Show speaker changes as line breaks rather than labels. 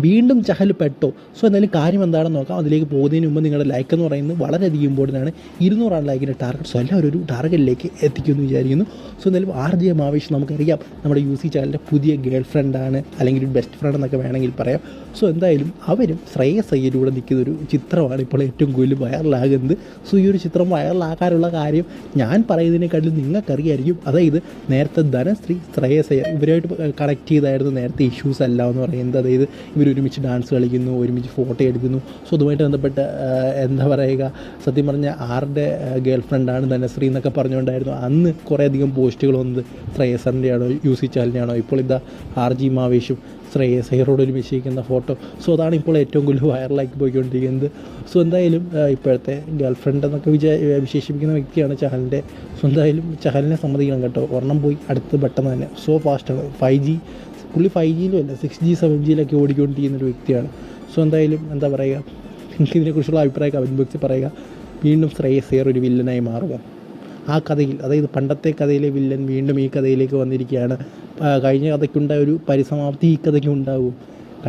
വീണ്ടും ചഹൽ പെട്ടോ. സോ എന്തായാലും കാര്യം എന്താണെന്ന് നോക്കാം. അതിലേക്ക് പോകുന്നതിന് മുമ്പ് നിങ്ങളുടെ ലൈക്ക് എന്ന് പറയുന്നത് വളരെയധികം ഇമ്പോർട്ടൻ്റ് ആണ്. 200 ലൈക്കിൻ്റെ ടാർഗറ്റ്. സോ എല്ലാവരും ഒരു ടാർഗറ്റിലേക്ക് എത്തിക്കുമെന്ന് വിചാരിക്കുന്നു. സോ എന്തായാലും RJ മാവേശ് നമുക്കറിയാം നമ്മുടെ UC ചാനലിൻ്റെ പുതിയ ഗേൾ ഫ്രണ്ടാണ്, അല്ലെങ്കിൽ ഒരു ബെസ്റ്റ് ഫ്രണ്ട് എന്നൊക്കെ വേണമെങ്കിൽ പറയാം. സോ എന്തായാലും അവരും ശ്രേയസ് അയ്യരുടെ നിൽക്കുന്ന ഒരു ചിത്രമാണ് ഇപ്പോൾ ഏറ്റവും കൂടുതൽ വൈറലാകുന്നത്. സോ ഈ ഒരു ചിത്രം വൈറലാക്കാനുള്ള കാര്യം ഞാൻ പറയുന്നതിനേക്കാളും നിങ്ങൾക്കറിയായിരിക്കും. അതായത് നേരത്തെ ധനശ്രീ ശ്രേയസ് അയ്യർ ഇവരായിട്ട് കണക്ട് ചെയ്തായിരുന്നു നേരത്തെ ഇഷ്യൂസ് അല്ല എന്ന് പറയുന്നത്. അതായത് ഒരുമിച്ച് ഡാൻസ് കളിക്കുന്നു, ഒരുമിച്ച് ഫോട്ടോ എടുക്കുന്നു. സോ അതുമായിട്ട് ബന്ധപ്പെട്ട് എന്താ പറയുക, സത്യം പറഞ്ഞാൽ ആരുടെ ഗേൾ ഫ്രണ്ടാണ് ധനശ്രീ എന്നൊക്കെ പറഞ്ഞുകൊണ്ടായിരുന്നു അന്ന് കുറേയധികം പോസ്റ്റുകൾ വന്നത്. ശ്രേയസറിൻ്റെ ആണോ UC ചാനലിൻ്റെ ആണോ? ഇപ്പോൾ ഇതാ RJ മാവേശും ശ്രേയസ് അയ്യരോട് ഒരുമിച്ച് ഇരിക്കുന്ന ഫോട്ടോ. സോ അതാണ് ഇപ്പോൾ ഏറ്റവും കൂടുതൽ വൈറലാക്കി പോയിക്കൊണ്ടിരിക്കുന്നത്. സോ എന്തായാലും ഇപ്പോഴത്തെ ഗേൾ ഫ്രണ്ട് എന്നൊക്കെ വിശേഷിപ്പിക്കുന്ന വ്യക്തിയാണ് ചഹലിൻ്റെ. സോ എന്തായാലും ചഹലിനെ സമ്മതിക്കണം കേട്ടോ. ഒരെണ്ണം പോയി അടുത്ത് പെട്ടെന്ന് തന്നെ. സോ ഫാസ്റ്റാണ്. 5G പുള്ളി 5Gയിലും അല്ല 6G 7Gയിലൊക്കെ ഓടിക്കൊണ്ടിരിക്കുന്ന ഒരു വ്യക്തിയാണ്. സോ എന്തായാലും എന്താ പറയുക, എനിക്ക് ഇതിനെക്കുറിച്ചുള്ള അഭിപ്രായം കമൻറ്റ് ബോക്സിൽ പറയുക. വീണ്ടും ശ്രേയസ് അയ്യർ ഒരു വില്ലനായി മാറുമോ? ആ കഥയിൽ, അതായത് പണ്ടത്തെ കഥയിലെ വില്ലൻ വീണ്ടും ഈ കഥയിലേക്ക് വന്നിരിക്കുകയാണ്. കഴിഞ്ഞ കഥയ്ക്കുണ്ടായ ഒരു പരിസമാപ്തി ഈ കഥയ്ക്ക് ഉണ്ടാകുമോ?